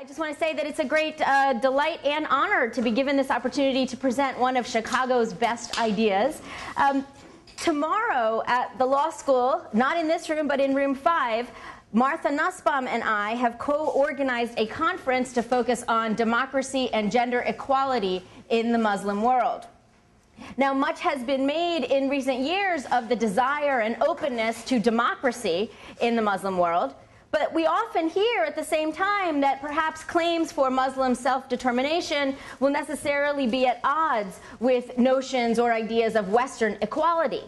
I just want to say that it's a great delight and honor to be given this opportunity to present one of Chicago's best ideas. Tomorrow at the law school, not in this room but in room 5, Martha Nussbaum and I have co-organized a conference to focus on democracy and gender equality in the Muslim world. Now, much has been made in recent years of the desire and openness to democracy in the Muslim world, but we often hear at the same time that perhaps claims for Muslim self-determination will necessarily be at odds with notions or ideas of Western equality.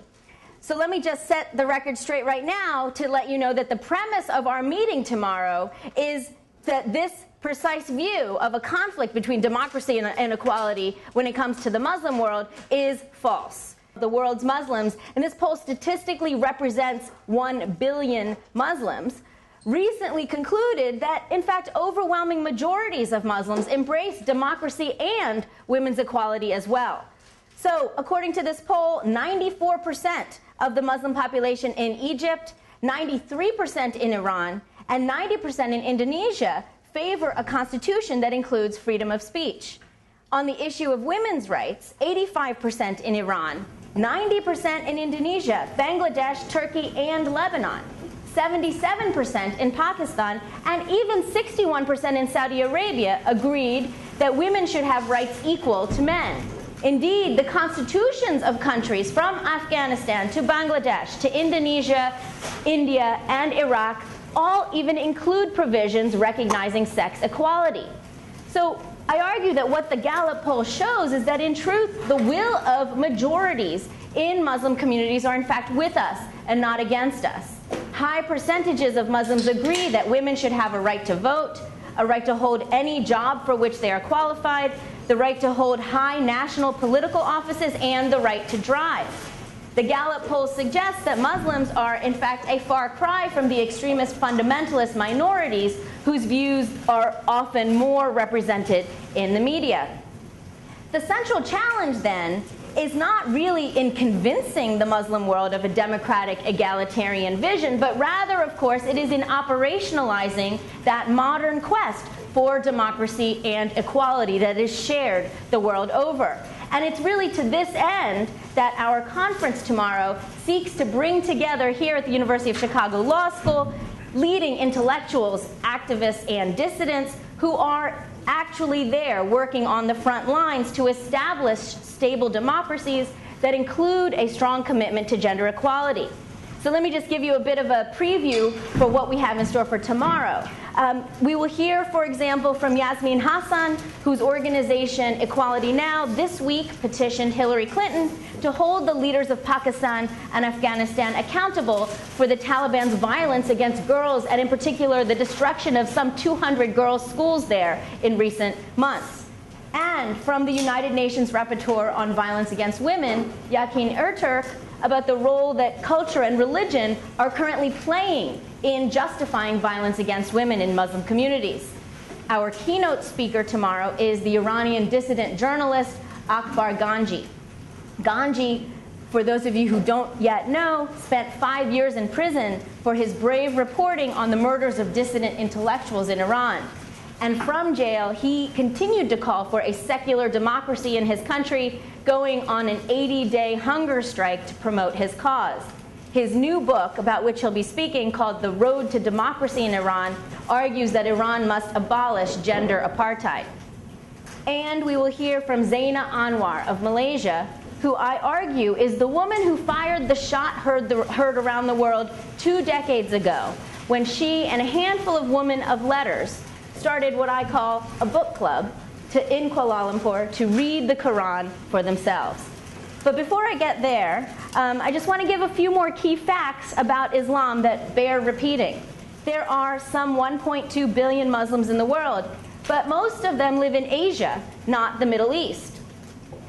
So let me just set the record straight right now to let you know that the premise of our meeting tomorrow is that this precise view of a conflict between democracy and equality when it comes to the Muslim world is false. The world's Muslims, and this poll statistically represents 1 billion Muslims, recently concluded that, in fact, overwhelming majorities of Muslims embrace democracy and women's equality as well. So, according to this poll, 94% of the Muslim population in Egypt, 93% in Iran, and 90% in Indonesia favor a constitution that includes freedom of speech. On the issue of women's rights, 85% in Iran, 90% in Indonesia, Bangladesh, Turkey, and Lebanon, 77% in Pakistan, and even 61% in Saudi Arabia agreed that women should have rights equal to men. Indeed, the constitutions of countries from Afghanistan to Bangladesh to Indonesia, India, and Iraq all even include provisions recognizing sex equality. So I argue that what the Gallup poll shows is that in truth, the will of majorities in Muslim communities are in fact with us and not against us. High percentages of Muslims agree that women should have a right to vote, a right to hold any job for which they are qualified, the right to hold high national political offices, and the right to drive. The Gallup poll suggests that Muslims are, in fact, a far cry from the extremist fundamentalist minorities whose views are often more represented in the media. The central challenge, then, is not really in convincing the Muslim world of a democratic, egalitarian vision, but rather, of course, it is in operationalizing that modern quest for democracy and equality that is shared the world over. And it's really to this end that our conference tomorrow seeks to bring together here at the University of Chicago Law School leading intellectuals, activists, and dissidents who are actually there working on the front lines to establish stable democracies that include a strong commitment to gender equality. So let me just give you a bit of a preview for what we have in store for tomorrow. We will hear, for example, from Yasmin Hassan, whose organization Equality Now this week petitioned Hillary Clinton to hold the leaders of Pakistan and Afghanistan accountable for the Taliban's violence against girls, and in particular the destruction of some 200 girls' schools there in recent months. And from the United Nations Rapporteur on Violence Against Women, Yakin Erturk, about the role that culture and religion are currently playing in justifying violence against women in Muslim communities. Our keynote speaker tomorrow is the Iranian dissident journalist Akbar Ganji. Ganji, for those of you who don't yet know, spent 5 years in prison for his brave reporting on the murders of dissident intellectuals in Iran. And from jail, he continued to call for a secular democracy in his country, going on an 80-day hunger strike to promote his cause. His new book, about which he'll be speaking, called The Road to Democracy in Iran, argues that Iran must abolish gender apartheid. And we will hear from Zaina Anwar of Malaysia, who I argue is the woman who fired the shot heard around the world 2 decades ago, when she and a handful of women of letters started what I call a book club in Kuala Lumpur to read the Qur'an for themselves. But before I get there, I just want to give a few more key facts about Islam that bear repeating. There are some 1.2 billion Muslims in the world, but most of them live in Asia, not the Middle East.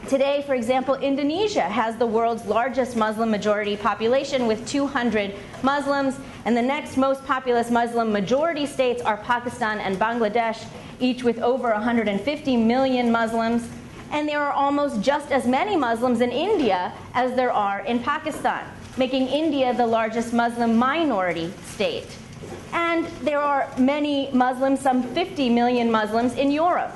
Today, for example, Indonesia has the world's largest Muslim majority population with 200 Muslims, and the next most populous Muslim majority states are Pakistan and Bangladesh, each with over 150 million Muslims. And there are almost just as many Muslims in India as there are in Pakistan, making India the largest Muslim minority state. And there are many Muslims, some 50 million Muslims in Europe.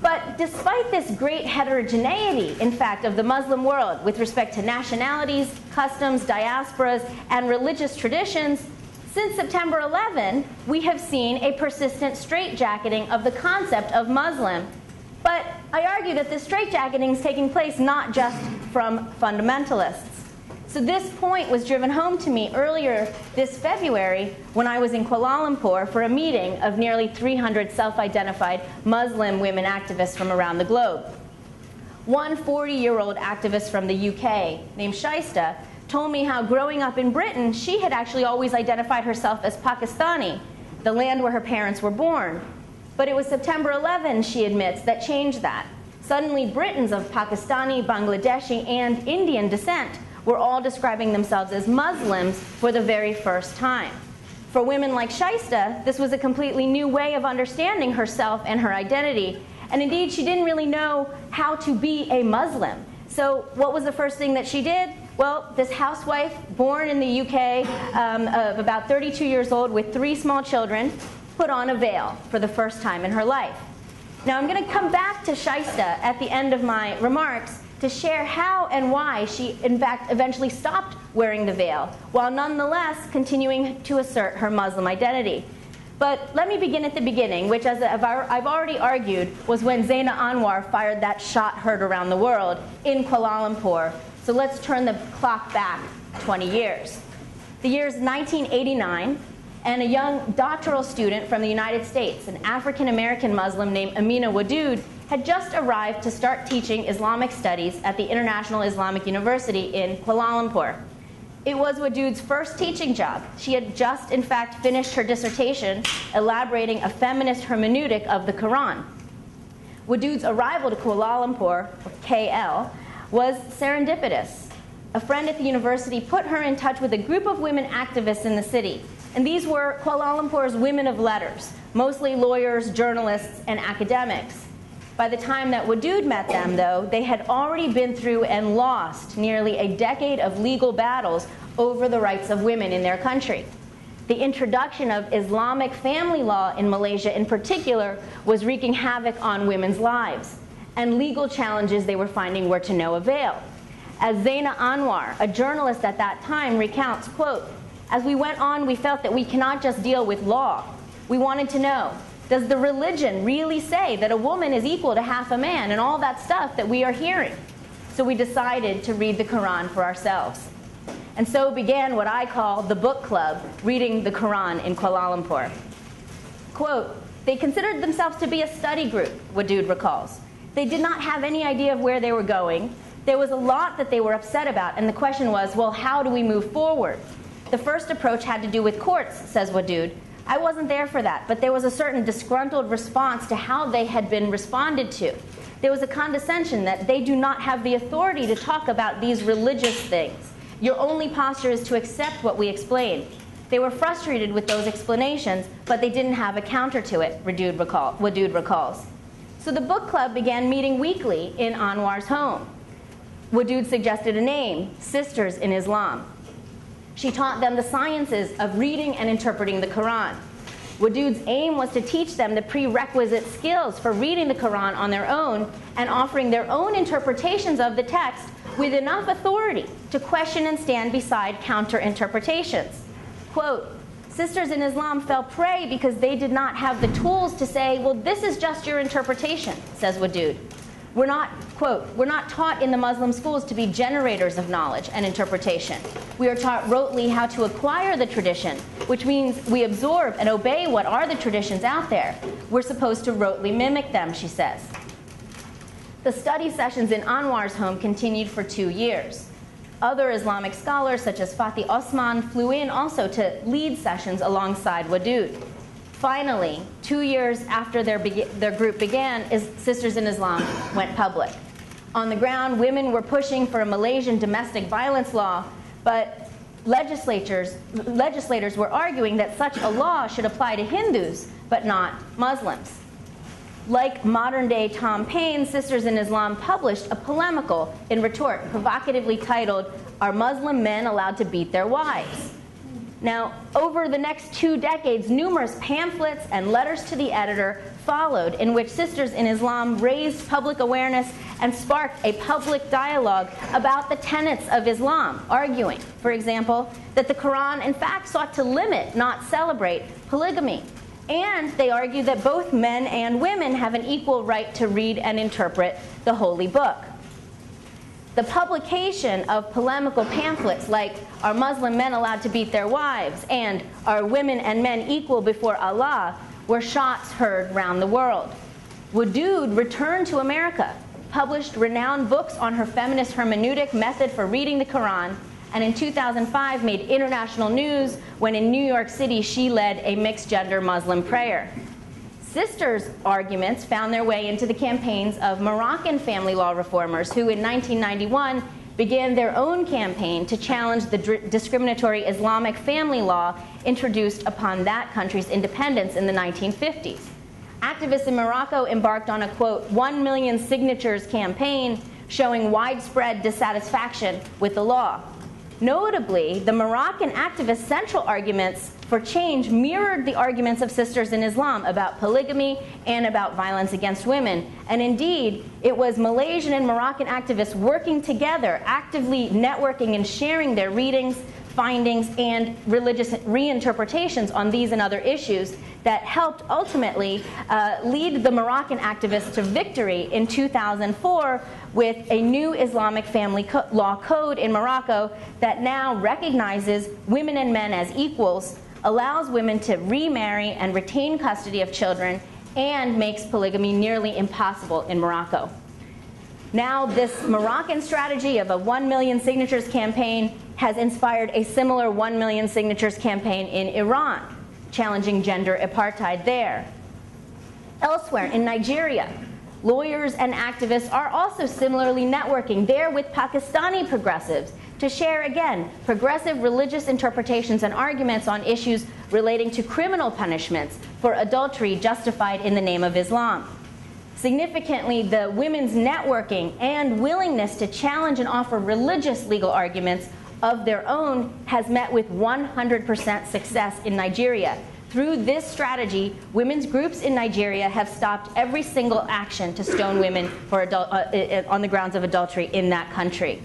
But despite this great heterogeneity, in fact, of the Muslim world with respect to nationalities, customs, diasporas, and religious traditions, since September 11, we have seen a persistent straitjacketing of the concept of Muslim. But I argue that this straitjacketing is taking place not just from fundamentalists. So this point was driven home to me earlier this February when I was in Kuala Lumpur for a meeting of nearly 300 self-identified Muslim women activists from around the globe. One 40-year-old activist from the UK named Shaista told me how growing up in Britain, she had actually always identified herself as Pakistani, the land where her parents were born. But it was September 11, she admits, that changed that. Suddenly, Britons of Pakistani, Bangladeshi, and Indian descent were all describing themselves as Muslims for the very first time. For women like Shaista, this was a completely new way of understanding herself and her identity. And indeed, she didn't really know how to be a Muslim. So what was the first thing that she did? Well, this housewife born in the UK of about 32 years old with 3 small children put on a veil for the first time in her life. Now, I'm going to come back to Shaista at the end of my remarks to share how and why she, in fact, eventually stopped wearing the veil, while nonetheless continuing to assert her Muslim identity. But let me begin at the beginning, which, as I've already argued, was when Zaina Anwar fired that shot heard around the world in Kuala Lumpur. So let's turn the clock back 20 years. The year is 1989, and a young doctoral student from the United States, an African-American Muslim named Amina Wadud, had just arrived to start teaching Islamic studies at the International Islamic University in Kuala Lumpur. It was Wadud's first teaching job. She had just, in fact, finished her dissertation elaborating a feminist hermeneutic of the Qur'an. Wadud's arrival to Kuala Lumpur, or KL, was serendipitous. A friend at the university put her in touch with a group of women activists in the city. And these were Kuala Lumpur's women of letters, mostly lawyers, journalists, and academics. By the time that Wadud met them, though, they had already been through and lost nearly a decade of legal battles over the rights of women in their country. The introduction of Islamic family law in Malaysia in particular was wreaking havoc on women's lives, and legal challenges they were finding were to no avail. As Zaina Anwar, a journalist at that time, recounts, quote, "As we went on, we felt that we cannot just deal with law. We wanted to know, does the religion really say that a woman is equal to half a man and all that stuff that we are hearing?" So we decided to read the Qur'an for ourselves. And so began what I call the book club, reading the Qur'an in Kuala Lumpur. Quote, "They considered themselves to be a study group," Wadud recalls. "They did not have any idea of where they were going. There was a lot that they were upset about, and the question was, well, how do we move forward? The first approach had to do with courts," says Wadud. "I wasn't there for that, but there was a certain disgruntled response to how they had been responded to. There was a condescension that they do not have the authority to talk about these religious things. Your only posture is to accept what we explain. They were frustrated with those explanations, but they didn't have a counter to it," Wadud recalls. So the book club began meeting weekly in Anwar's home. Wadud suggested a name, Sisters in Islam. She taught them the sciences of reading and interpreting the Qur'an. Wadud's aim was to teach them the prerequisite skills for reading the Qur'an on their own and offering their own interpretations of the text with enough authority to question and stand beside counter-interpretations. Quote, "Sisters in Islam fell prey because they did not have the tools to say, well, this is just your interpretation," says Wadud. "We're not," quote, "we're not taught in the Muslim schools to be generators of knowledge and interpretation. We are taught rotely how to acquire the tradition, which means we absorb and obey what are the traditions out there. We're supposed to rotely mimic them," she says. The study sessions in Anwar's home continued for 2 years. Other Islamic scholars, such as Fatih Osman, flew in also to lead sessions alongside Wadud. Finally, 2 years after their group began, Sisters in Islam went public. On the ground, women were pushing for a Malaysian domestic violence law, but legislators were arguing that such a law should apply to Hindus, but not Muslims. Like modern-day Tom Paine, Sisters in Islam published a polemical in retort, provocatively titled, "Are Muslim Men Allowed to Beat Their Wives?" Now, over the next 2 decades, numerous pamphlets and letters to the editor followed in which Sisters in Islam raised public awareness and sparked a public dialogue about the tenets of Islam, arguing, for example, that the Quran in fact sought to limit, not celebrate, polygamy. And they argued that both men and women have an equal right to read and interpret the holy book. The publication of polemical pamphlets like "Are Muslim men allowed to beat their wives?" and "Are women and men equal before Allah?" were shots heard round the world. Wadud returned to America, published renowned books on her feminist hermeneutic method for reading the Quran, and in 2005 made international news when in New York City she led a mixed-gender Muslim prayer. Sisters' arguments found their way into the campaigns of Moroccan family law reformers who in 1991 began their own campaign to challenge the discriminatory Islamic family law introduced upon that country's independence in the 1950s. Activists in Morocco embarked on a, quote, 1 million signatures campaign showing widespread dissatisfaction with the law. Notably, the Moroccan activists' central arguments for change mirrored the arguments of Sisters in Islam about polygamy and about violence against women. And indeed, it was Malaysian and Moroccan activists working together, actively networking and sharing their readings, findings, and religious reinterpretations on these and other issues that helped ultimately lead the Moroccan activists to victory in 2004 with a new Islamic family law code in Morocco that now recognizes women and men as equals, allows women to remarry and retain custody of children, and makes polygamy nearly impossible in Morocco. Now, this Moroccan strategy of a 1 million signatures campaign has inspired a similar 1 million signatures campaign in Iran, challenging gender apartheid there. Elsewhere, in Nigeria, lawyers and activists are also similarly networking there with Pakistani progressives to share, again, progressive religious interpretations and arguments on issues relating to criminal punishments for adultery justified in the name of Islam. Significantly, the women's networking and willingness to challenge and offer religious legal arguments of their own has met with 100% success in Nigeria. Through this strategy, women's groups in Nigeria have stopped every single action to stone women for on the grounds of adultery in that country.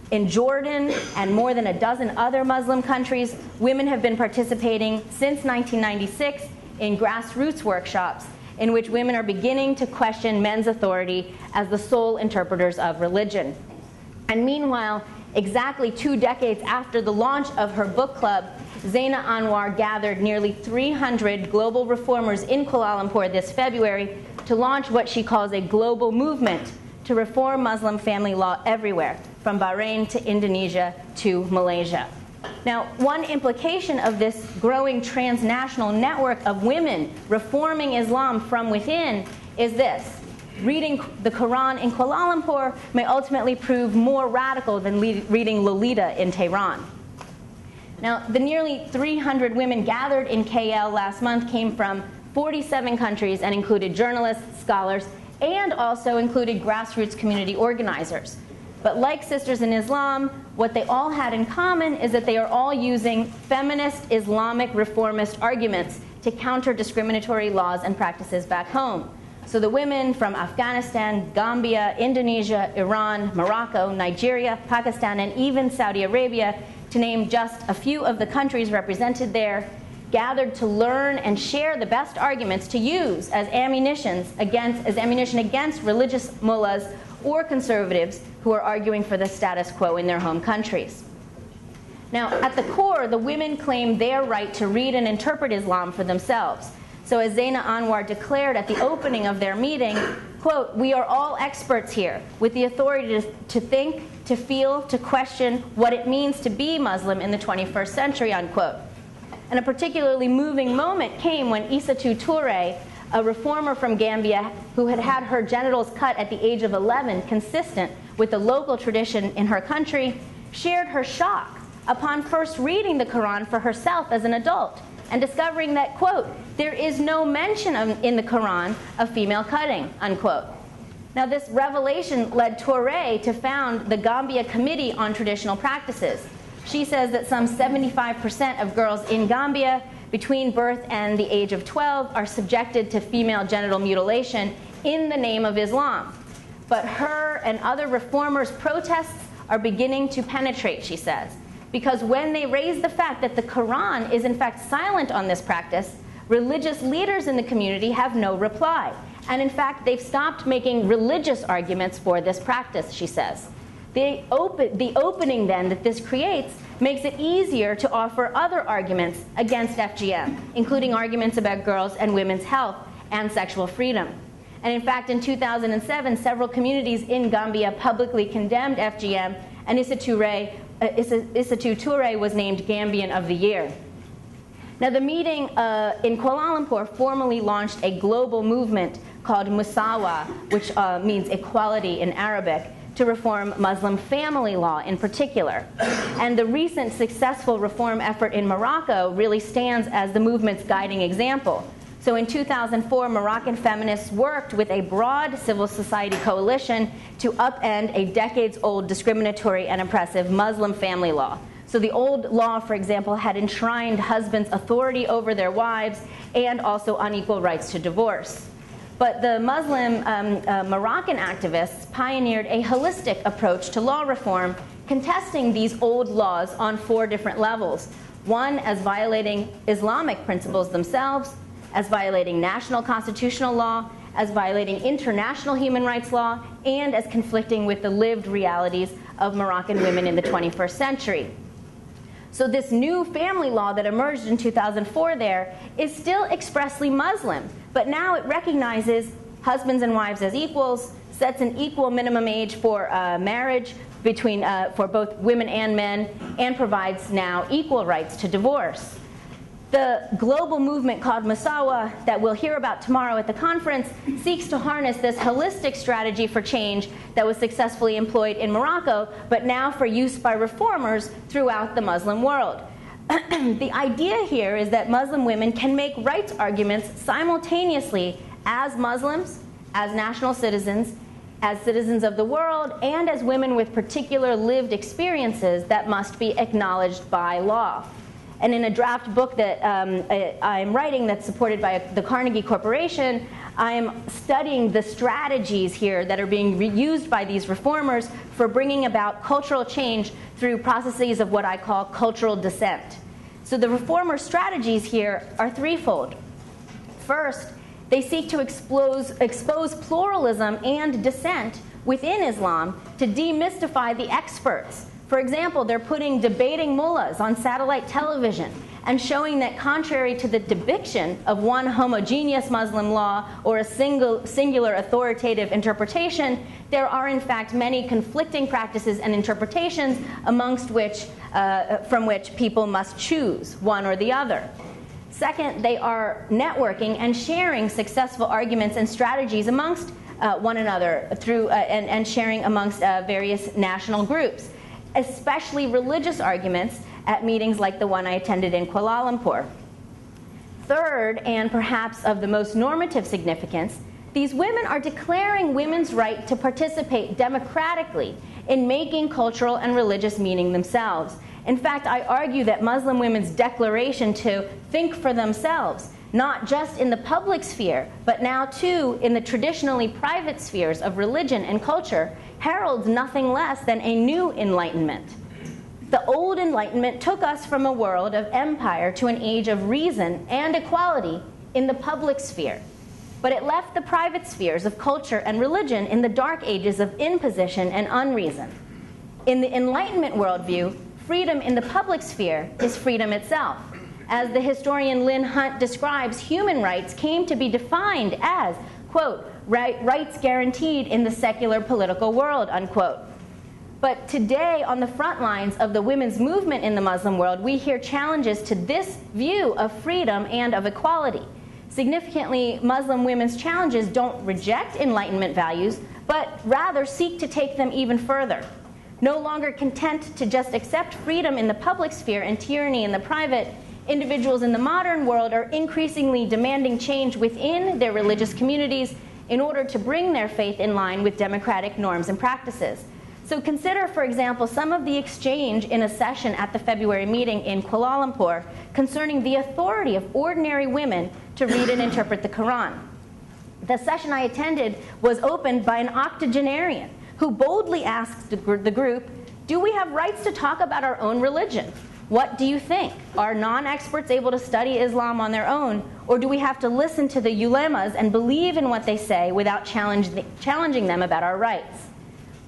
In Jordan and more than a dozen other Muslim countries, women have been participating since 1996 in grassroots workshops in which women are beginning to question men's authority as the sole interpreters of religion. And meanwhile, exactly 2 decades after the launch of her book club, Zaina Anwar gathered nearly 300 global reformers in Kuala Lumpur this February to launch what she calls a global movement to reform Muslim family law everywhere, from Bahrain to Indonesia to Malaysia. Now, one implication of this growing transnational network of women reforming Islam from within is this: reading the Quran in Kuala Lumpur may ultimately prove more radical than reading Lolita in Tehran. Now, the nearly 300 women gathered in KL last month came from 47 countries and included journalists, scholars, and also included grassroots community organizers. But like Sisters in Islam, what they all had in common is that they are all using feminist Islamic reformist arguments to counter discriminatory laws and practices back home. So the women from Afghanistan, Gambia, Indonesia, Iran, Morocco, Nigeria, Pakistan, and even Saudi Arabia, to name just a few of the countries represented there, gathered to learn and share the best arguments to use as ammunition against religious mullahs or conservatives who are arguing for the status quo in their home countries. Now, at the core, the women claim their right to read and interpret Islam for themselves. So as Zaina Anwar declared at the opening of their meeting, quote, "We are all experts here with the authority to think, to feel, to question what it means to be Muslim in the 21st century," unquote. And a particularly moving moment came when Isatou Toure, a reformer from Gambia who had had her genitals cut at the age of 11, consistent with the local tradition in her country, shared her shock upon first reading the Quran for herself as an adult and discovering that, quote, "there is no mention in the Quran of female cutting," unquote. Now, this revelation led Toure to found the Gambia Committee on Traditional Practices, She says that some 75% of girls in Gambia between birth and the age of 12 are subjected to female genital mutilation in the name of Islam. But her and other reformers' protests are beginning to penetrate, she says, because when they raise the fact that the Quran is in fact silent on this practice, religious leaders in the community have no reply. And in fact, they've stopped making religious arguments for this practice, she says. The opening then that this creates makes it easier to offer other arguments against FGM, including arguments about girls' and women's health and sexual freedom. And in fact, in 2007, several communities in Gambia publicly condemned FGM, and Issatu Toure was named Gambian of the Year. Now, the meeting in Kuala Lumpur formally launched a global movement called Musawa, which means equality in Arabic, to reform Muslim family law in particular. And the recent successful reform effort in Morocco really stands as the movement's guiding example. So in 2004, Moroccan feminists worked with a broad civil society coalition to upend a decades-old discriminatory and oppressive Muslim family law. So the old law, for example, had enshrined husbands' authority over their wives and also unequal rights to divorce. But the Muslim Moroccan activists pioneered a holistic approach to law reform, contesting these old laws on 4 different levels. One, as violating Islamic principles themselves, as violating national constitutional law, as violating international human rights law, and as conflicting with the lived realities of Moroccan women in the 21st century. So this new family law that emerged in 2004 there is still expressly Muslim, but now it recognizes husbands and wives as equals, sets an equal minimum age for marriage between, for both women and men, and provides now equal rights to divorce. The global movement called Musawa that we'll hear about tomorrow at the conference seeks to harness this holistic strategy for change that was successfully employed in Morocco, but now for use by reformers throughout the Muslim world. The idea here is that Muslim women can make rights arguments simultaneously as Muslims, as national citizens, as citizens of the world, and as women with particular lived experiences that must be acknowledged by law. And in a draft book that I'm writing that's supported by the Carnegie Corporation, I'm studying the strategies here that are being used by these reformers for bringing about cultural change through processes of what I call cultural dissent. So the reformer strategies here are threefold. First, they seek to expose pluralism and dissent within Islam to demystify the experts. For example, they're putting debating mullahs on satellite television and showing that contrary to the depiction of one homogeneous Muslim law or a singular authoritative interpretation, there are in fact many conflicting practices and interpretations amongst which, from which people must choose one or the other. Second, they are networking and sharing successful arguments and strategies amongst one another through, and sharing amongst various national groups, especially religious arguments at meetings like the one I attended in Kuala Lumpur. Third, and perhaps of the most normative significance, these women are declaring women's right to participate democratically in making cultural and religious meaning themselves. In fact, I argue that Muslim women's declaration to think for themselves, not just in the public sphere, but now too in the traditionally private spheres of religion and culture, heralds nothing less than a new Enlightenment. The old Enlightenment took us from a world of empire to an age of reason and equality in the public sphere. But it left the private spheres of culture and religion in the dark ages of imposition and unreason. In the Enlightenment worldview, freedom in the public sphere is freedom itself. As the historian Lynn Hunt describes, human rights came to be defined as, quote, rights guaranteed in the secular political world, unquote. But today, on the front lines of the women's movement in the Muslim world, we hear challenges to this view of freedom and of equality. Significantly, Muslim women's challenges don't reject Enlightenment values, but rather seek to take them even further. No longer content to just accept freedom in the public sphere and tyranny in the private, individuals in the modern world are increasingly demanding change within their religious communities in order to bring their faith in line with democratic norms and practices. So consider, for example, some of the exchange in a session at the February meeting in Kuala Lumpur concerning the authority of ordinary women to read and interpret the Quran. The session I attended was opened by an octogenarian who boldly asked the group, do we have rights to talk about our own religion? What do you think? Are non-experts able to study Islam on their own, or do we have to listen to the ulemas and believe in what they say without challenging them about our rights?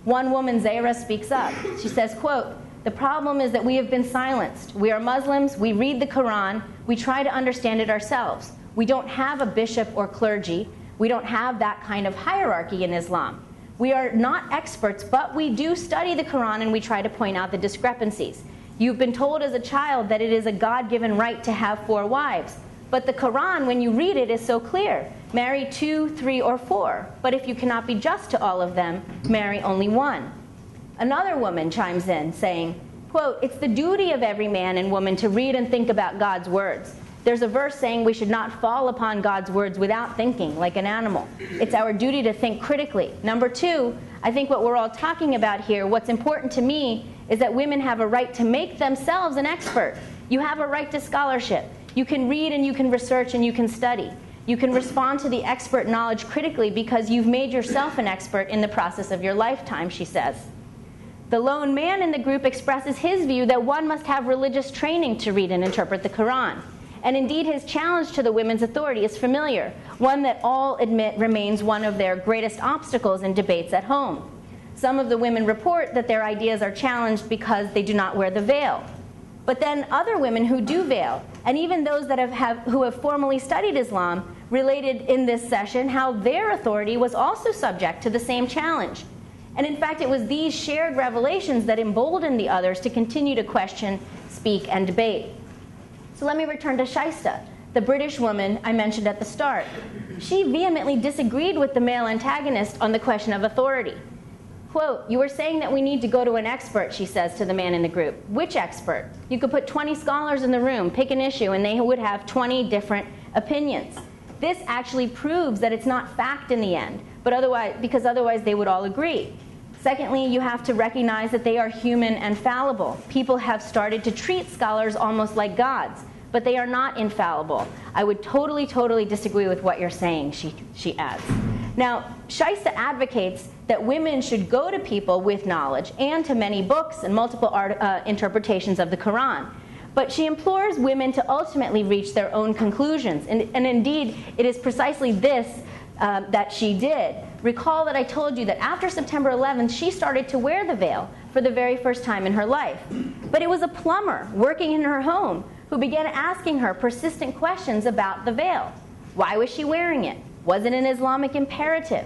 One woman, Zaira, speaks up. She says, quote, the problem is that we have been silenced. We are Muslims, we read the Quran, we try to understand it ourselves. We don't have a bishop or clergy. We don't have that kind of hierarchy in Islam. We are not experts, but we do study the Quran and we try to point out the discrepancies. You've been told as a child that it is a God-given right to have 4 wives. But the Quran, when you read it, is so clear. Marry 2, 3, or 4. But if you cannot be just to all of them, marry only 1. Another woman chimes in, saying, quote, it's the duty of every man and woman to read and think about God's words. There's a verse saying we should not fall upon God's words without thinking, like an animal. It's our duty to think critically. Number 2, I think what we're all talking about here, what's important to me, is that women have a right to make themselves an expert. You have a right to scholarship. You can read and you can research and you can study. You can respond to the expert knowledge critically because you've made yourself an expert in the process of your lifetime, she says. The lone man in the group expresses his view that one must have religious training to read and interpret the Quran. And indeed, his challenge to the women's authority is familiar, one that all admit remains one of their greatest obstacles in debates at home. Some of the women report that their ideas are challenged because they do not wear the veil. But then other women who do veil, and even those that who have formally studied Islam, related in this session how their authority was also subject to the same challenge. And in fact, it was these shared revelations that emboldened the others to continue to question, speak, and debate. So let me return to Shaista, the British woman I mentioned at the start. She vehemently disagreed with the male antagonist on the question of authority. Quote, you were saying that we need to go to an expert, she says to the man in the group. Which expert? You could put 20 scholars in the room, pick an issue, and they would have 20 different opinions. This actually proves that it's not fact in the end, but because otherwise they would all agree. Secondly, you have to recognize that they are human and fallible. People have started to treat scholars almost like gods, but they are not infallible. I would totally, totally disagree with what you're saying, she adds. Now, Shaista advocates that women should go to people with knowledge and to many books and multiple interpretations of the Quran. But she implores women to ultimately reach their own conclusions. And indeed, it is precisely this that she did. Recall that I told you that after September 11th, she started to wear the veil for the very first time in her life. But it was a plumber working in her home who began asking her persistent questions about the veil. Why was she wearing it? Was it an Islamic imperative?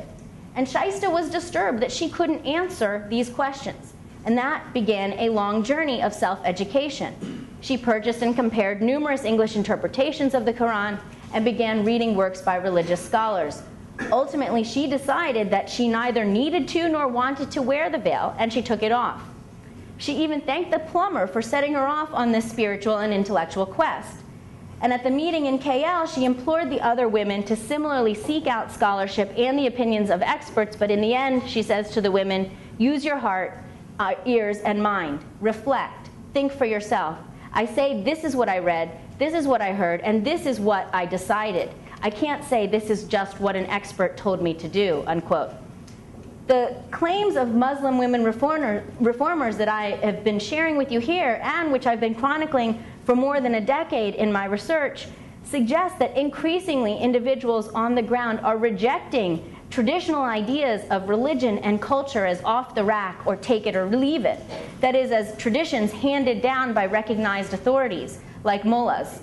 And Shaista was disturbed that she couldn't answer these questions. And that began a long journey of self-education. She purchased and compared numerous English interpretations of the Quran and began reading works by religious scholars. Ultimately, she decided that she neither needed to nor wanted to wear the veil, and she took it off. She even thanked the plumber for setting her off on this spiritual and intellectual quest. And at the meeting in KL, she implored the other women to similarly seek out scholarship and the opinions of experts, but in the end, she says to the women, use your heart, ears, and mind. Reflect. Think for yourself. I say, this is what I read, this is what I heard, and this is what I decided. I can't say this is just what an expert told me to do, unquote. The claims of Muslim women reformers that I have been sharing with you here, and which I've been chronicling for more than a decade in my research, suggest that increasingly individuals on the ground are rejecting traditional ideas of religion and culture as off the rack or take it or leave it. That is, as traditions handed down by recognized authorities like mullahs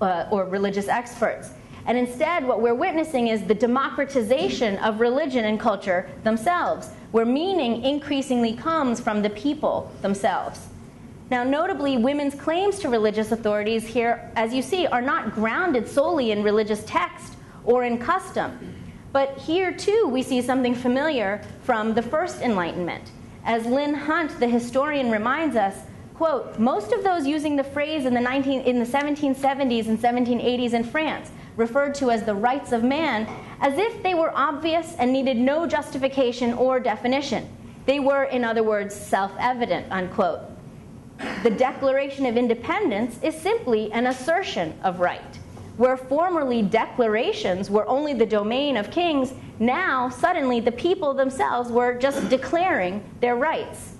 or religious experts. And instead, what we're witnessing is the democratization of religion and culture themselves, where meaning increasingly comes from the people themselves. Now, notably, women's claims to religious authorities here, as you see, are not grounded solely in religious text or in custom. But here, too, we see something familiar from the first Enlightenment. As Lynn Hunt, the historian, reminds us, quote, most of those using the phrase in the 1770s and 1780s in France referred to as the rights of man, as if they were obvious and needed no justification or definition. They were, in other words, self-evident, unquote. The Declaration of Independence is simply an assertion of right. Where formerly declarations were only the domain of kings, now suddenly the people themselves were just declaring their rights.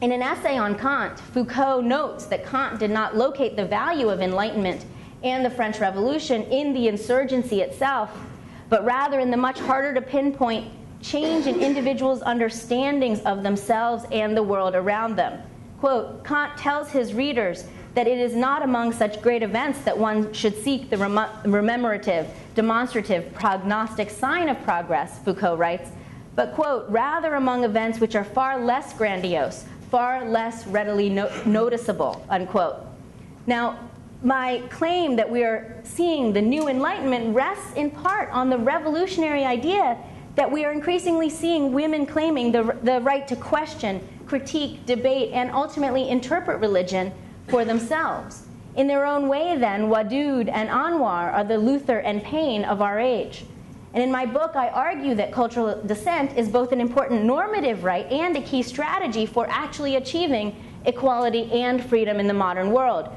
In an essay on Kant, Foucault notes that Kant did not locate the value of Enlightenment and the French Revolution in the insurgency itself, but rather in the much harder to pinpoint change in individuals' understandings of themselves and the world around them. Quote, Kant tells his readers that it is not among such great events that one should seek the rememorative, demonstrative, prognostic sign of progress, Foucault writes, but, quote, rather among events which are far less grandiose, far less readily noticeable, unquote. Now, my claim that we are seeing the new Enlightenment rests in part on the revolutionary idea that we are increasingly seeing women claiming the right to question, critique, debate, and ultimately interpret religion for themselves. In their own way, then, Wadud and Anwar are the Luther and Paine of our age. And in my book, I argue that cultural dissent is both an important normative right and a key strategy for actually achieving equality and freedom in the modern world.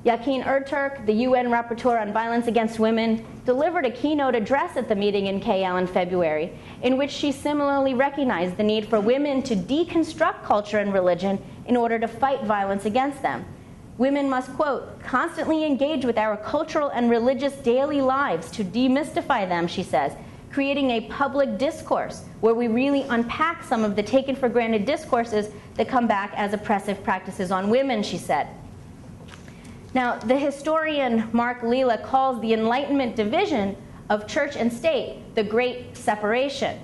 Yakin Erturk, the UN Rapporteur on Violence Against Women, delivered a keynote address at the meeting in KL in February, in which she similarly recognized the need for women to deconstruct culture and religion in order to fight violence against them. Women must, quote, constantly engage with our cultural and religious daily lives to demystify them, she says, creating a public discourse where we really unpack some of the taken-for-granted discourses that come back as oppressive practices on women, she said. Now, the historian Mark Lila calls the Enlightenment division of church and state the Great Separation.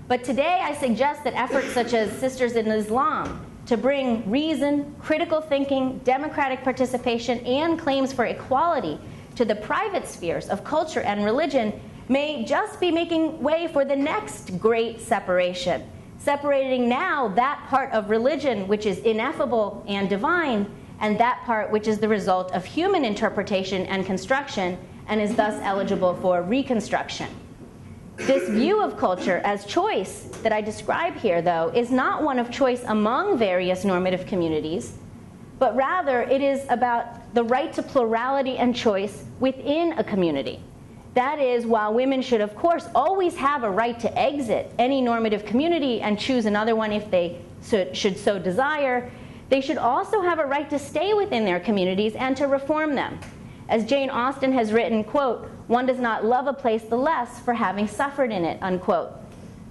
But today I suggest that efforts such as Sisters in Islam to bring reason, critical thinking, democratic participation, and claims for equality to the private spheres of culture and religion may just be making way for the next great separation, separating now that part of religion which is ineffable and divine, and that part which is the result of human interpretation and construction, and is thus eligible for reconstruction. This view of culture as choice that I describe here, though, is not one of choice among various normative communities, but rather it is about the right to plurality and choice within a community. That is, while women should, of course, always have a right to exit any normative community and choose another one if they should so desire, they should also have a right to stay within their communities and to reform them. As Jane Austen has written, quote, one does not love a place the less for having suffered in it, unquote.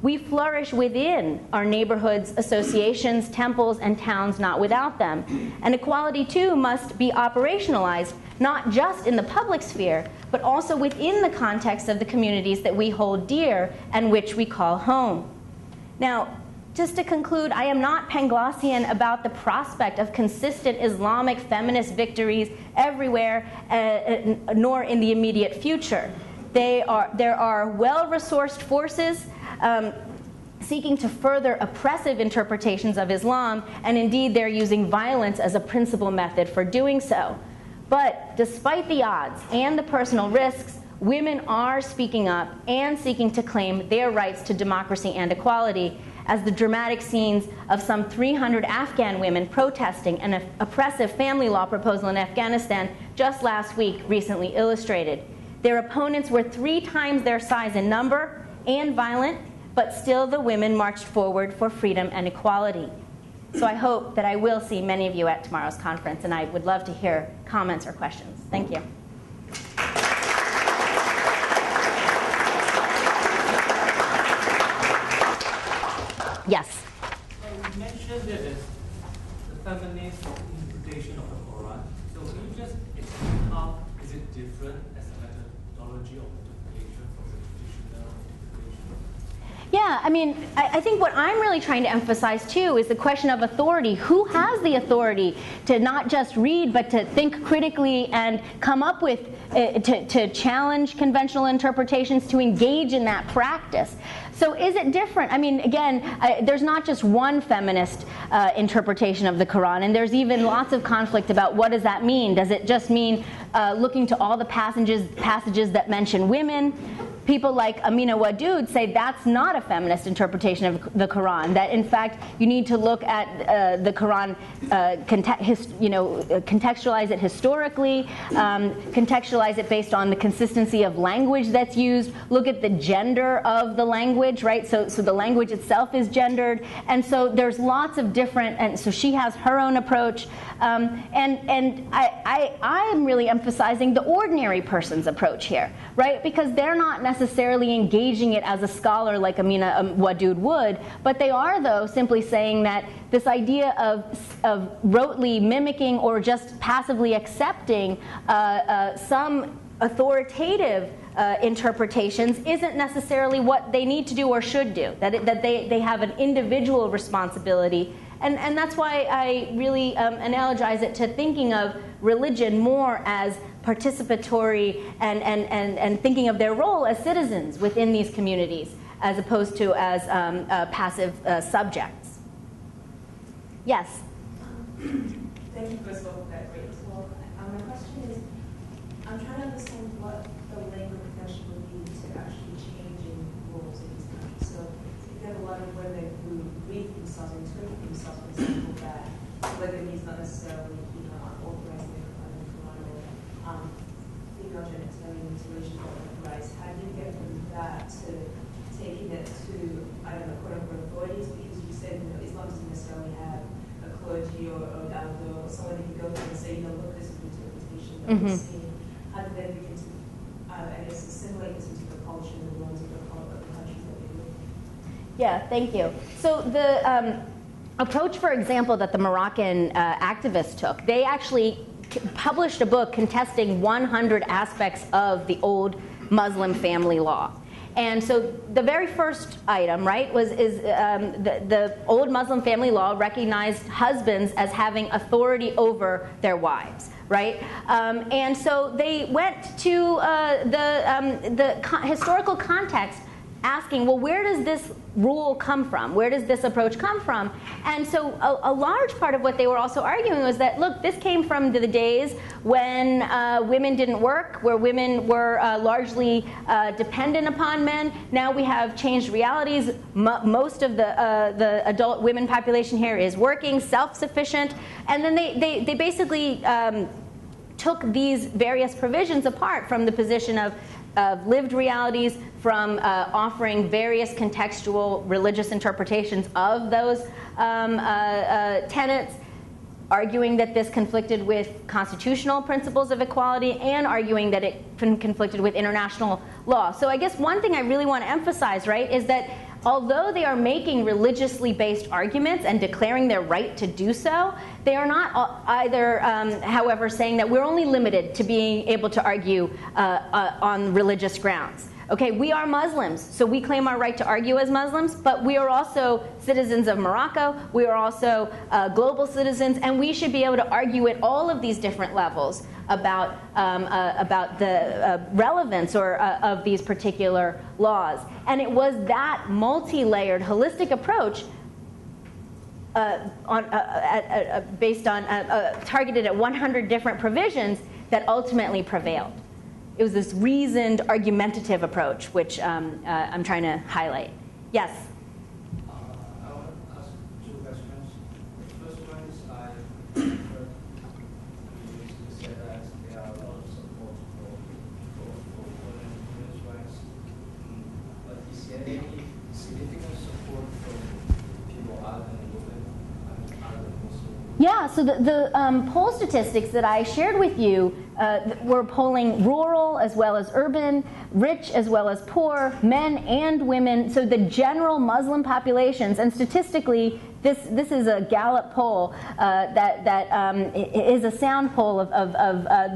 We flourish within our neighborhoods, associations, temples, and towns, not without them. And equality, too, must be operationalized, not just in the public sphere, but also within the context of the communities that we hold dear and which we call home. Now, just to conclude, I am not Panglossian about the prospect of consistent Islamic feminist victories everywhere, nor in the immediate future. There are well-resourced forces seeking to further oppressive interpretations of Islam, and indeed they're using violence as a principal method for doing so. But despite the odds and the personal risks, women are speaking up and seeking to claim their rights to democracy and equality, as the dramatic scenes of some 300 Afghan women protesting an oppressive family law proposal in Afghanistan just last week recently illustrated. Their opponents were 3 times their size in number and violent, but still the women marched forward for freedom and equality. So I hope that I will see many of you at tomorrow's conference, and I would love to hear comments or questions. Thank you. Yes? You mentioned that the feminist interpretation of the Qur'an. So can you just explain how is it different as a methodology of interpretation from the traditional interpretation? Yeah, I mean, I think what I'm really trying to emphasize, too, is the question of authority. Who has the authority to not just read, but to think critically and come up with, to challenge conventional interpretations, to engage in that practice? So is it different? I mean, again, there's not just one feminist interpretation of the Quran, and there's even lots of conflict about what does that mean. Does it just mean looking to all the passages that mention women? people like Amina Wadud say that's not a feminist interpretation of the Quran, that in fact you need to look at the Quran, contextualize it historically, contextualize it based on the consistency of language that's used, look at the gender of the language, right? So the language itself is gendered, and so there's lots of different, and so she has her own approach, and I am really emphasizing the ordinary person's approach here, right? Because they're not necessarily engaging it as a scholar like Amina Wadud would, but they are, though, simply saying that this idea of rotely mimicking or just passively accepting some authoritative interpretations isn't necessarily what they need to do or should do, that they have an individual responsibility. And that's why I really analogize it to thinking of religion more as participatory and thinking of their role as citizens within these communities as opposed to as passive subjects. Yes? Thank you, first of all, for that great talk. My question is, I'm trying to understand what the legal profession would be to actually changing rules in this country. So if you have a lot of women who read themselves and interpret themselves, for example, that polygamy is not necessarily authorized in the Quran or female genital mutilation or authorized, how do you get from that to taking it to, I don't know, quote-unquote authorities? Because you said Islam doesn't necessarily have a clergy or or someone who can go through and say, look, this is the interpretation that we're seeing. How do they begin to, I guess, assimilate this into the culture and the norms of the countries that they live in? Yeah, thank you. So the approach, for example, that the Moroccan activists took, they actually published a book contesting 100 aspects of the old Muslim family law. And so the very first item, right, is the old Muslim family law recognized husbands as having authority over their wives, right? And so they went to the historical context asking, well, where does this rule come from? Where does this approach come from? And so a large part of what they were also arguing was that, look, this came from the days when women didn't work, where women were largely dependent upon men. Now we have changed realities. Most of the adult women population here is working, self-sufficient. And then they basically took these various provisions apart from the position of lived realities, from offering various contextual religious interpretations of those tenets, arguing that this conflicted with constitutional principles of equality, and arguing that it conflicted with international law. So I guess one thing I really want to emphasize, right, is that although they are making religiously based arguments and declaring their right to do so, they are not either, however, saying that we're only limited to being able to argue on religious grounds. Okay, we are Muslims, so we claim our right to argue as Muslims, but we are also citizens of Morocco, we are also global citizens, and we should be able to argue at all of these different levels about the relevance of these particular laws. And it was that multi-layered, holistic approach based on targeted at 100 different provisions that ultimately prevailed. It was this reasoned, argumentative approach, which I'm trying to highlight. Yes? I want to ask two questions. The first one is I heard you said that there are a lot of support for women's rights, but is there any significant support from people other than women and other Muslims? Yeah, so the poll statistics that I shared with you were polling rural as well as urban, rich as well as poor, men and women. So the general Muslim populations, and statistically, this is a Gallup poll that is a sound poll of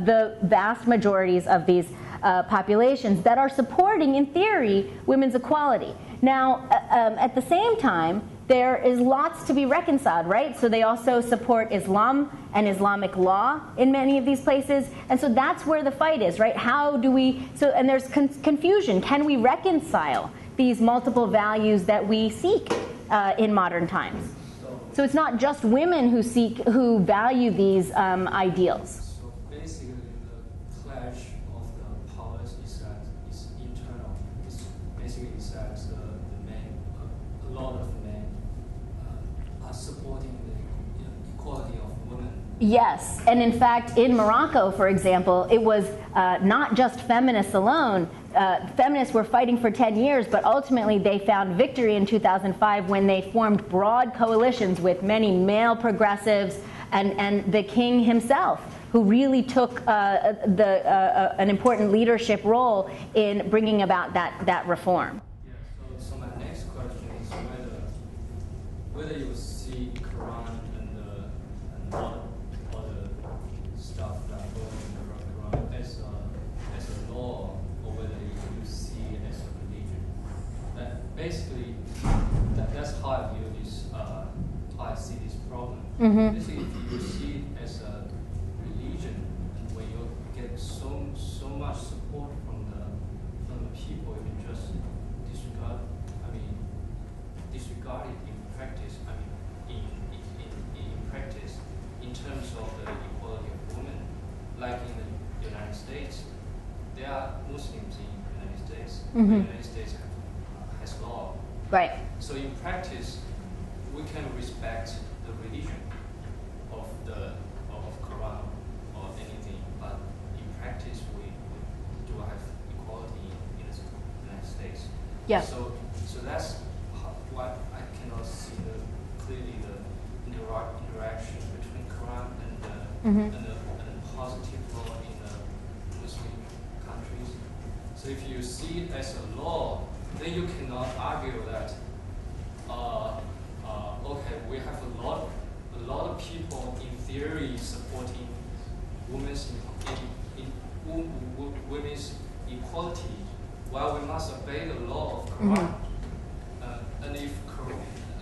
the vast majorities of these populations that are supporting, in theory, women's equality. Now, at the same time, there is lots to be reconciled, right? So they also support Islam and Islamic law in many of these places. And so that's where the fight is, right? How do we, and there's confusion. Can we reconcile these multiple values that we seek in modern times? So it's not just women who value these ideals. So basically the clash of the powers is internal. that a lot of men are supporting the equality of women. Yes, and in fact, in Morocco, for example, it was not just feminists alone. Feminists were fighting for 10 years, but ultimately they found victory in 2005 when they formed broad coalitions with many male progressives and the king himself, who really took an important leadership role in bringing about that reform. Yeah, so my next question is whether you see Qur'an and other stuff that goes in the Qur'an as a law, or whether you see it as a religion. Basically, that's how I view this. How I see this problem. Basically, if you see it as a religion, and when you get so much support from the people, you just disregard it in practice. In practice, in terms of the equality of women, like in the United States, there are Muslims in the United States. The United States has law. Right. So in practice, we can respect the religion of Quran or anything, but in practice we do have equality in the United States. Yeah. So that's what I cannot see clearly the interaction between Quran and the positive law in the Muslim countries. So if you see it as a law, then you cannot argue that okay, we have a lot of people in theory supporting women's equality, while we must obey the law of Quran,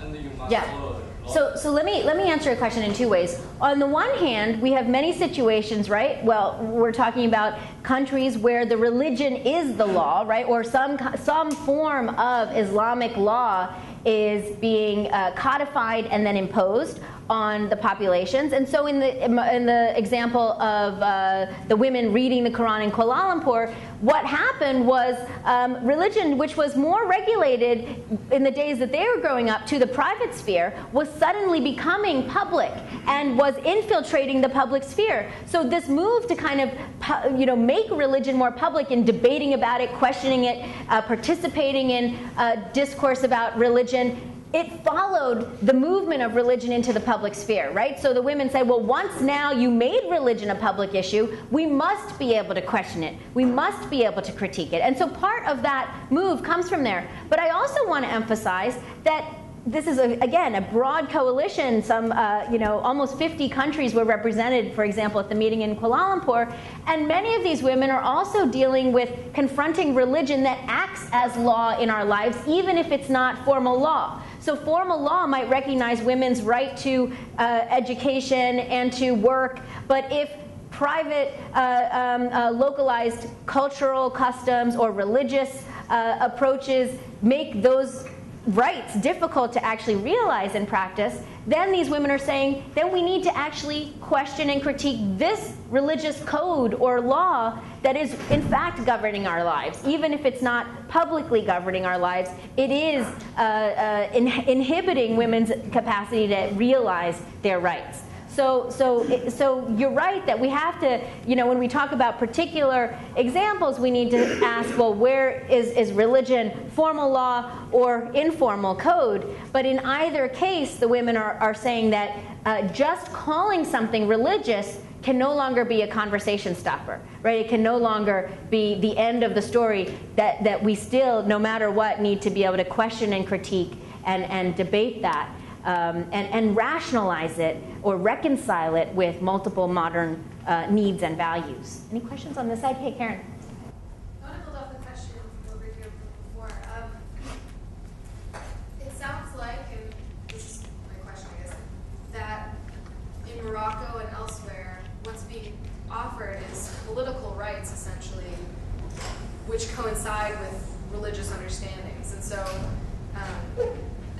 and you must follow the law. So let me answer your question in two ways. On the one hand, we have many situations, right? Well, we're talking about countries where the religion is the law, right? Or some form of Islamic law is being codified and then imposed on the populations. And so in the example of the women reading the Quran in Kuala Lumpur, what happened was religion, which was more regulated in the days that they were growing up to the private sphere, was suddenly becoming public and was infiltrating the public sphere. So this move to kind of make religion more public and debating about it, questioning it, participating in discourse about religion, it followed the movement of religion into the public sphere, right? So the women said, well, once now you made religion a public issue, we must be able to question it. We must be able to critique it. And so part of that move comes from there. But I also want to emphasize that this is, again, a broad coalition. Some, almost 50 countries were represented, for example, at the meeting in Kuala Lumpur. And many of these women are also dealing with confronting religion that acts as law in our lives, even if it's not formal law. So formal law might recognize women's right to education and to work, but if private, localized cultural customs or religious approaches make those rights difficult to actually realize and practice, then these women are saying, then we need to actually question and critique this religious code or law that is in fact governing our lives. Even if it's not publicly governing our lives, it is inhibiting women's capacity to realize their rights. So you're right that we have to, when we talk about particular examples, we need to ask, well, where is religion formal law or informal code? But in either case, the women are saying that just calling something religious can no longer be a conversation stopper, right? It can no longer be the end of the story, that we still, no matter what, need to be able to question and critique and debate that. And rationalize it or reconcile it with multiple modern needs and values. Any questions on this side? Hey, Karen. I want to build off the question over here before. It sounds like, and this is my question, I guess, that in Morocco and elsewhere, what's being offered is political rights, essentially, which coincide with religious understandings. And so,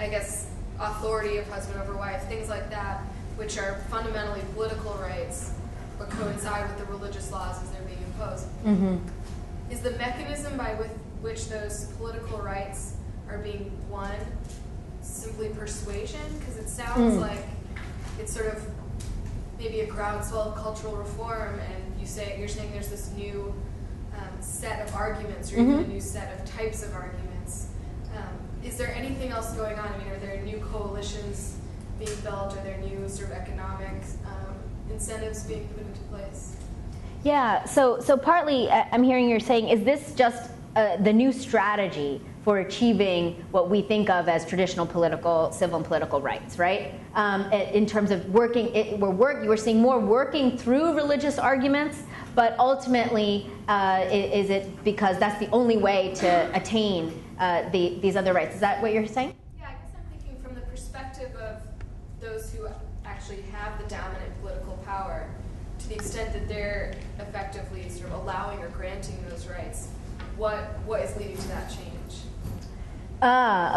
I guess, authority of husband over wife, things like that, which are fundamentally political rights, but coincide with the religious laws as they're being imposed. Mm-hmm. Is the mechanism by which those political rights persuasion? Because it sounds like it's sort of maybe a groundswell of cultural reform, and you're saying there's this new set of arguments, or even a new set of types of arguments. Is there anything else going on? I mean, are there new coalitions being built? Are there new sort of economic incentives being put into place? Yeah, so partly I'm hearing you're saying, is this just the new strategy for achieving what we think of as traditional civil and political rights, right? In terms of we're seeing more working through religious arguments, but ultimately, is it because that's the only way to attain these other rights? Is that what you're saying? Yeah, I guess I'm thinking from the perspective of those who actually have the dominant political power, to the extent that they're effectively sort of allowing or granting those rights, what is leading to that change?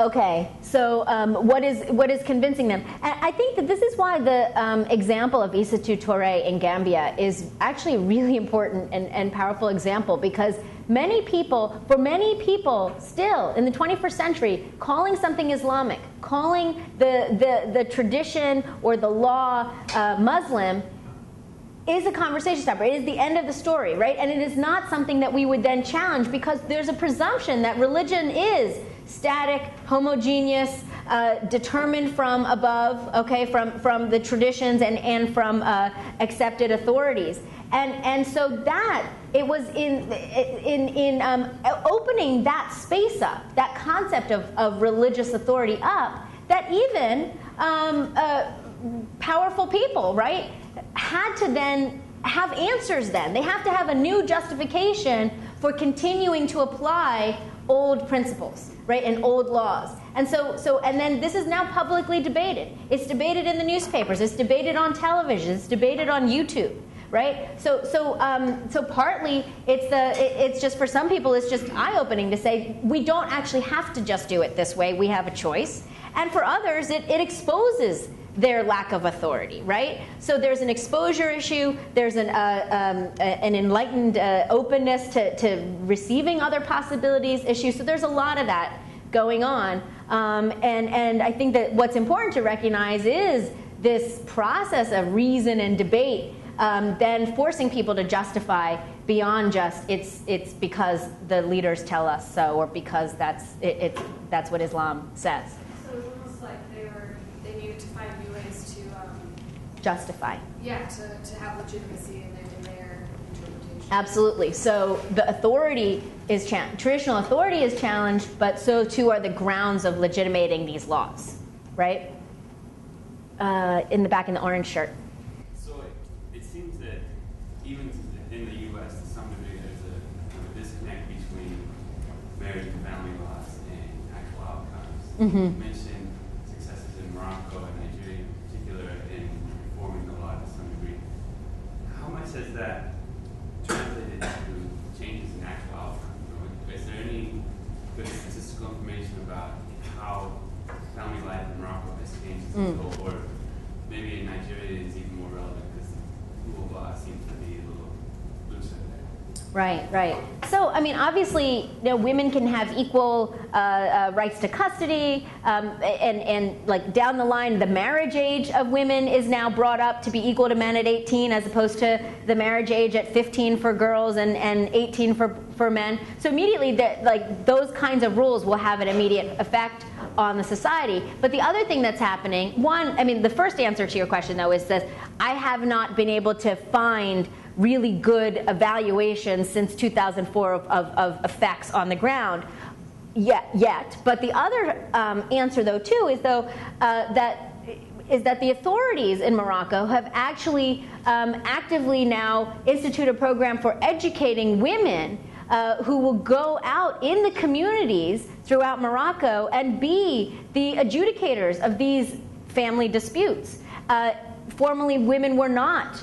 Okay. So what is convincing them? And I think that this is why the example of Isatou Touré in Gambia is actually a really important and powerful example, because for many people still in the 21st century, calling something Islamic, calling the tradition or the law Muslim is a conversation starter. It is the end of the story, right? And it is not something that we would then challenge, because there's a presumption that religion is static, homogeneous, determined from above, okay, from the traditions and from accepted authorities. And so that, it was in opening that space up, that concept of religious authority up, that even powerful people, right, had to then have answers then. They have to have a new justification for continuing to apply old principles, right, and old laws. And and then this is now publicly debated. It's debated in the newspapers. It's debated on television. It's debated on YouTube, right? So partly it's just, for some people, it's just eye-opening to say, we don't actually have to just do it this way. We have a choice. And for others, it exposes their lack of authority, right? So there's an exposure issue. There's an enlightened openness to receiving other possibilities issue. So there's a lot of that going on. And I think that what's important to recognize is this process of reason and debate then forcing people to justify beyond just it's because the leaders tell us so, or because that's what Islam says. So it's almost like they needed to find new ways to justify. Yeah, to have legitimacy in their interpretation. Absolutely. So the authority is traditional authority is challenged, but so too are the grounds of legitimating these laws, right? In the back in the orange shirt. So it seems that even in the U.S., to some degree, there's a disconnect between marriage and family laws and actual outcomes. You mentioned successes in Morocco and Nigeria in particular in reforming the law to some degree. How much has that translated to changes in actual outcomes? Is there any good statistical information about how family life in Morocco has changed as a whole, or maybe in Nigeria it's even more relevant because the rule of law seems to be a little looser there? Right. So, I mean, obviously, women can have equal rights to custody, and like down the line, the marriage age of women is now brought up to be equal to men at 18, as opposed to the marriage age at 15 for girls and 18 for men. So immediately, those kinds of rules will have an immediate effect on the society. But the other thing that's happening, the first answer to your question, though, is that I have not been able to find really good evaluations since 2004 of effects on the ground yet. But the other answer, though, too, is that the authorities in Morocco have actually actively now instituted a program for educating women who will go out in the communities throughout Morocco and be the adjudicators of these family disputes. Formerly, women were not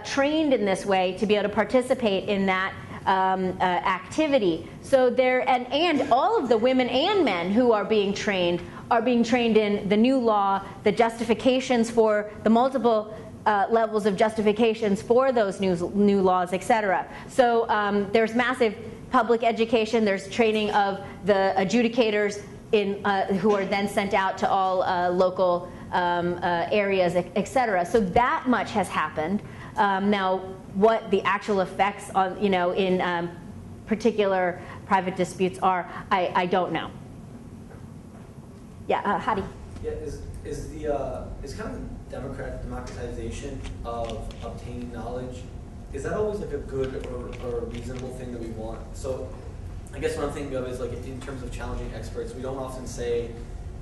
trained in this way to be able to participate in that activity. So and all of the women and men who are being trained in the new law, the justifications for the multiple levels of justifications for those new laws, etc. So there's massive public education. There's training of the adjudicators who are then sent out to all local areas, etc. So that much has happened. Now, what the actual effects on, in particular private disputes are, I don't know. Yeah, Hadi. Yeah, is kind of the democratization of obtaining knowledge, is that always like a good or a reasonable thing that we want? So I guess what I'm thinking of is like in terms of challenging experts, we don't often say,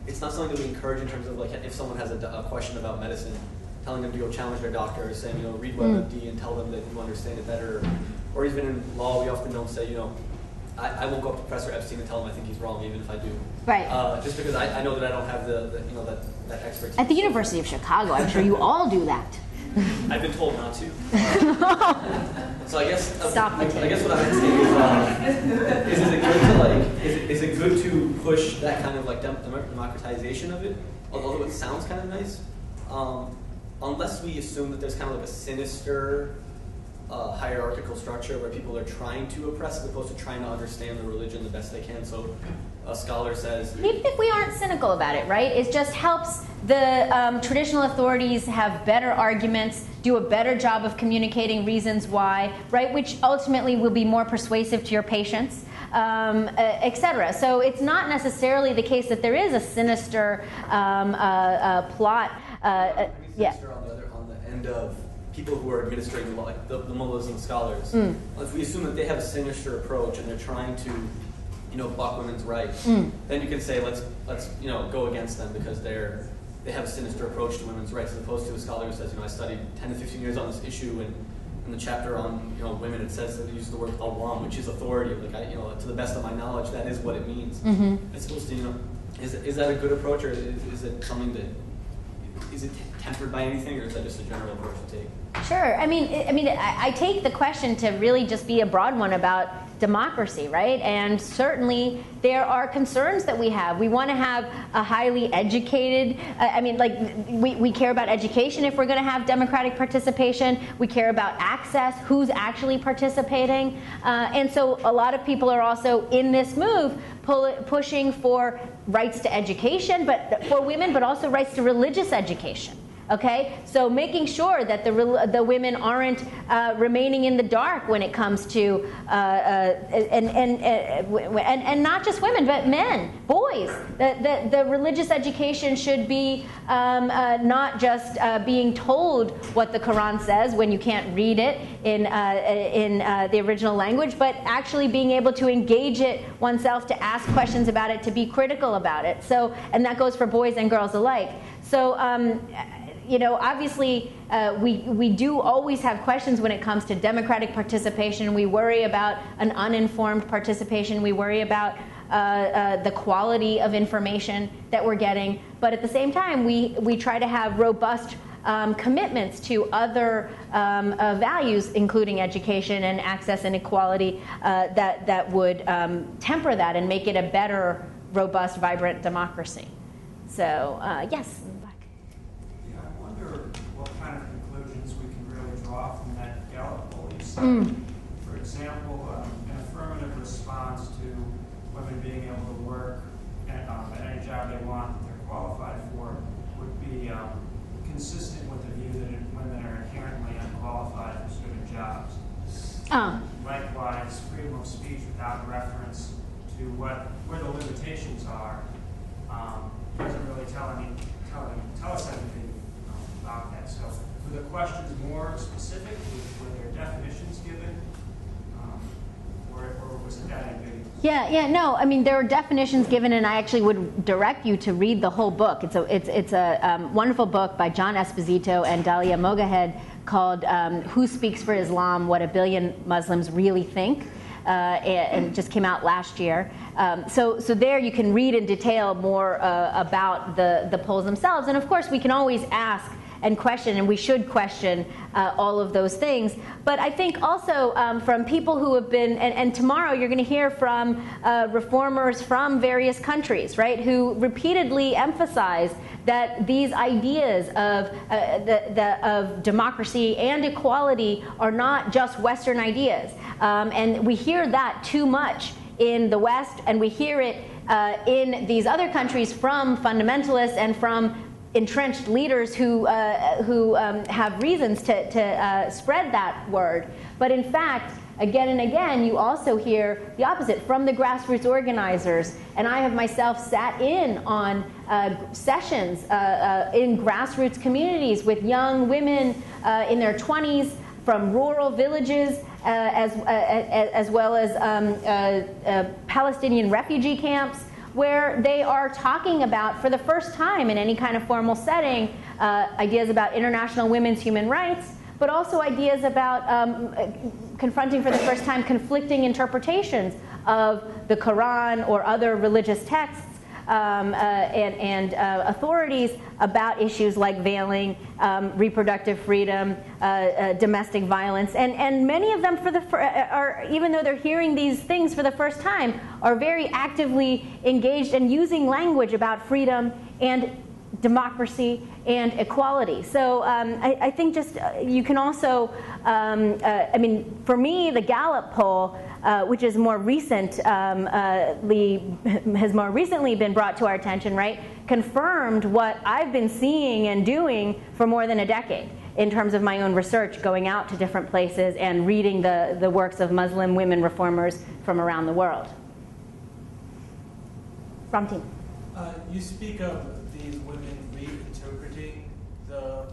it's not something that we encourage in terms of like if someone has a question about medicine, telling them to go challenge their doctor, or saying, read WebMD and tell them that you understand it better. Or even in law, we often don't say, I won't go up to Professor Epstein and tell him I think he's wrong, even if I do. Right. Just because I know that I don't have that expertise. At the University of Chicago, I'm sure you all do that. I've been told not to. So I guess Stop I guess what I'm saying is it good to push that kind of like democratization of it, although it sounds kind of nice, unless we assume that there's kind of like a sinister hierarchical structure where people are trying to oppress as opposed to trying to understand the religion the best they can. So a scholar says, even if we aren't cynical about it, right? It just helps the traditional authorities have better arguments, do a better job of communicating reasons why, right? Which ultimately will be more persuasive to your patients, etc. So it's not necessarily the case that there is a sinister plot. Yeah. On the end of people who are administering the law, like the mullahs and scholars. If we assume that they have a sinister approach and they're trying to buck women's rights, then you can say let's go against them because they have a sinister approach to women's rights, as opposed to a scholar who says, I studied 10 to 15 years on this issue, and in the chapter on women it says that they use the word Allah, which is authority. Like to the best of my knowledge, that is what it means. It's supposed to is that a good approach, or is it something that is it tempered by anything, or is that just a general approach to take? Sure. I take the question to really just be a broad one about democracy, right? And certainly there are concerns that we have. We want to have a highly educated, we care about education if we're going to have democratic participation. We care about access, who's actually participating. And so a lot of people are also in this move pushing for rights to education, but for women, but also rights to religious education. Okay, so making sure that the women aren't remaining in the dark when it comes to and not just women, but men, boys. The religious education should be not just being told what the Qur'an says when you can't read it in the original language, but actually being able to engage it oneself, to ask questions about it, to be critical about it. So, and that goes for boys and girls alike. So. Obviously, we do always have questions when it comes to democratic participation. We worry about an uninformed participation. We worry about the quality of information that we're getting. But at the same time, we try to have robust commitments to other values, including education and access and equality, that would temper that and make it a better, robust, vibrant democracy. So, yes. What kind of conclusions we can really draw from that Gallup poll you cited. For example, an affirmative response to women being able to work at any job they want that they're qualified for would be consistent with the view that women are inherently unqualified for certain jobs. Likewise, freedom of speech without reference to where the limitations are doesn't really tell us anything about that. So were the questions more specific? Were there definitions given? Or was it that ambiguous? No. There are definitions given, and I actually would direct you to read the whole book. It's a wonderful book by John Esposito and Dalia Mogahed called "Who Speaks for Islam? What a Billion Muslims Really Think." And it just came out last year. So there you can read in detail more about the polls themselves. And of course, we can always ask and question, and we should question all of those things. But I think also from people who have been, and tomorrow you're going to hear from reformers from various countries, right, who repeatedly emphasize that these ideas of democracy and equality are not just Western ideas. And we hear that too much in the West, and we hear it in these other countries from fundamentalists and from entrenched leaders who have reasons to spread that word. But in fact, again and again, you also hear the opposite from the grassroots organizers. And I have myself sat in on sessions in grassroots communities with young women in their 20s from rural villages, as well as Palestinian refugee camps, where they are talking about, for the first time in any kind of formal setting, ideas about international women's human rights, but also ideas about confronting for the first time conflicting interpretations of the Qur'an or other religious texts and authorities about issues like veiling, reproductive freedom, domestic violence, and many of them, are, even though they're hearing these things for the first time, are very actively engaged and using language about freedom and democracy and equality. So I think just you can also, I mean, for me, the Gallup poll, which is more recent, has more recently been brought to our attention, right, confirmed what I've been seeing and doing for more than a decade in terms of my own research, going out to different places and reading the works of Muslim women reformers from around the world. Ramtin. You speak of these women reinterpreting the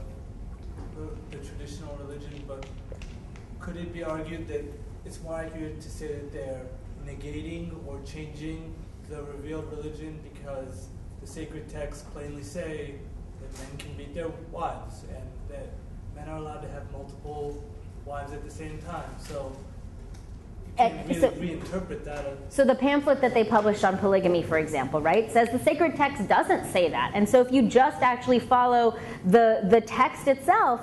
traditional religion, but could it be argued that it's more accurate to say that they're negating or changing the revealed religion, because the sacred texts plainly say that men can beat their wives and that men are allowed to have multiple wives at the same time? So you can't really reinterpret that. So the pamphlet that they published on polygamy, for example, right, says the sacred text doesn't say that. And so if you just actually follow the text itself,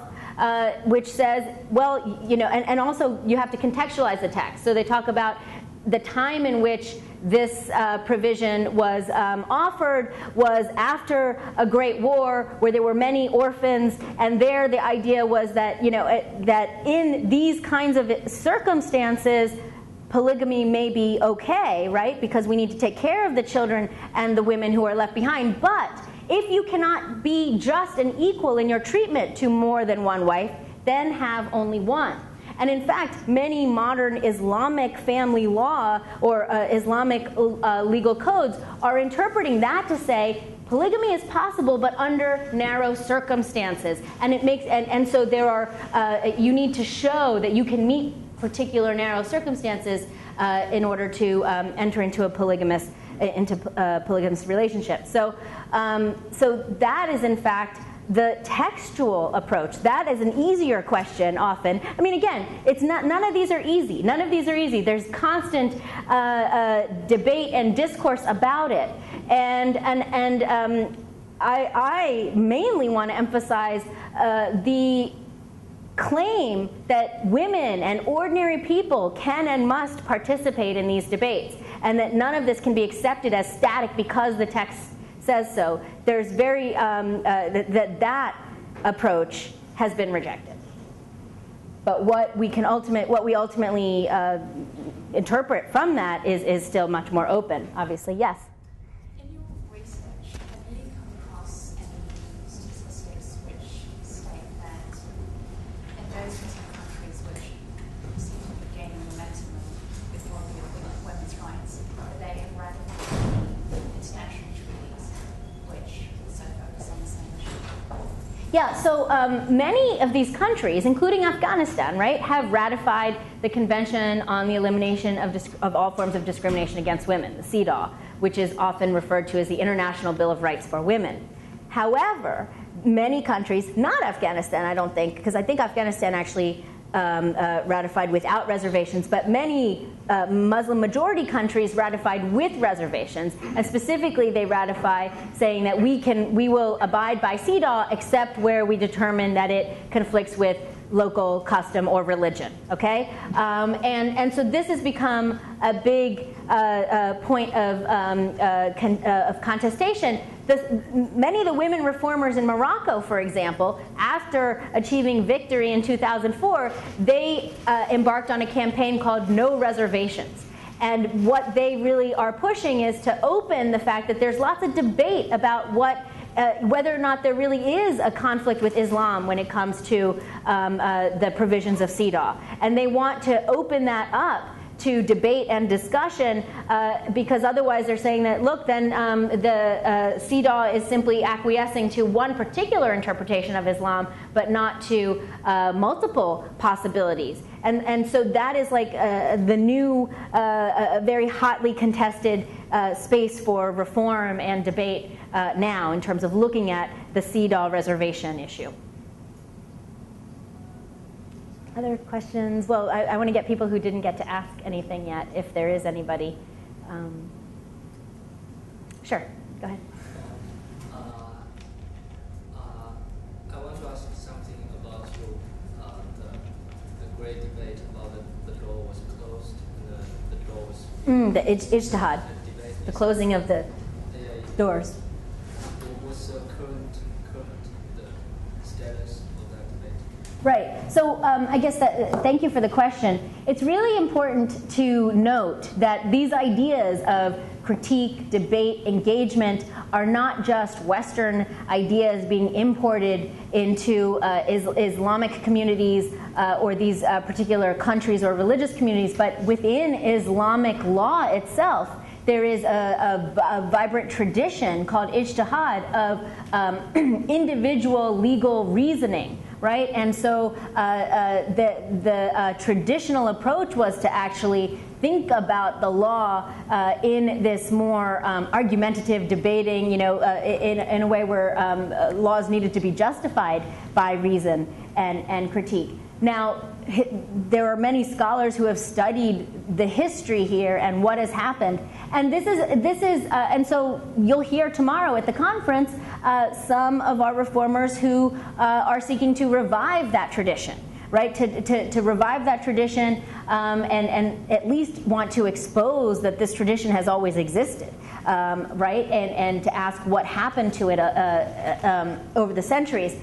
which says, well, you know, and also you have to contextualize the text. So they talk about the time in which this provision was offered was after a great war where there were many orphans, and there the idea was that, you know, that in these kinds of circumstances, polygamy may be okay, right? Because we need to take care of the children and the women who are left behind. But if you cannot be just and equal in your treatment to more than one wife, then have only one. And in fact, many modern Islamic family law or Islamic legal codes are interpreting that to say polygamy is possible, but under narrow circumstances. And it makes and so there are you need to show that you can meet particular narrow circumstances in order to enter into a polygamous relationship. So so that is in fact the textual approach. That is an easier question often. I mean, again, it's not. None of these are easy. None of these are easy. There's constant debate and discourse about it, and I mainly want to emphasize the claim that women and ordinary people can and must participate in these debates, and that none of this can be accepted as static because the text says so. There's very that approach has been rejected. But what we ultimately interpret from that is still much more open. Obviously, yes. In your research, have you come across any statistics which state that in those countries which seem to be gaining momentum with worldview of women's rights, that they have ratified international treaties which also focus on the same issue? Yeah, so many of these countries, including Afghanistan, right, have ratified the Convention on the Elimination of All Forms of Discrimination Against Women, the CEDAW, which is often referred to as the International Bill of Rights for Women. However, many countries, not Afghanistan, I don't think, because I think Afghanistan actually ratified without reservations, but many Muslim majority countries ratified with reservations, and specifically they ratify saying that we will abide by CEDAW except where we determine that it conflicts with local custom or religion. Okay, and so this has become a big point of contestation. Many of the women reformers in Morocco, for example, after achieving victory in 2004, they embarked on a campaign called No Reservations. And what they really are pushing is to open the fact that there's lots of debate about whether or not there really is a conflict with Islam when it comes to the provisions of CEDAW. And they want to open that up to debate and discussion, because otherwise they're saying that, look, then the CEDAW is simply acquiescing to one particular interpretation of Islam, but not to multiple possibilities. And so that is like the new, very hotly contested space for reform and debate now in terms of looking at the CEDAW reservation issue. Other questions? Well, I want to get people who didn't get to ask anything yet, if there is anybody. Sure, go ahead. I want to ask something about the great debate about the door was closed and the door was... The ijtihad, the closing of the doors. What's the current status of that debate? Right. So I guess thank you for the question. It's really important to note that these ideas of critique, debate, engagement are not just Western ideas being imported into Islamic communities or these particular countries or religious communities, but within Islamic law itself. There is a vibrant tradition called ijtihad of individual legal reasoning. Right, and so the traditional approach was to actually think about the law in this more argumentative, debating, in a way where laws needed to be justified by reason and critique. Now, there are many scholars who have studied the history here and what has happened, and this is, and so you'll hear tomorrow at the conference some of our reformers who are seeking to revive that tradition, right? To revive that tradition and at least want to expose that this tradition has always existed, right? And to ask what happened to it over the centuries.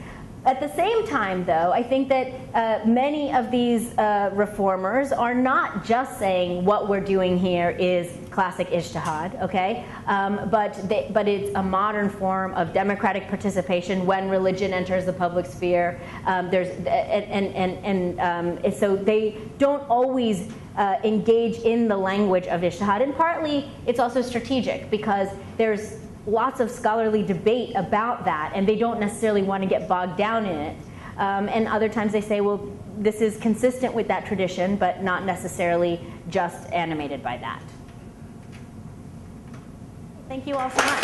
At the same time, though, I think that many of these reformers are not just saying what we're doing here is classic ijtihad, okay? But it's a modern form of democratic participation when religion enters the public sphere. So they don't always engage in the language of ijtihad, and partly it's also strategic because there's lots of scholarly debate about that, and they don't necessarily want to get bogged down in it. And other times they say, well, this is consistent with that tradition, but not necessarily just animated by that. Thank you all so much.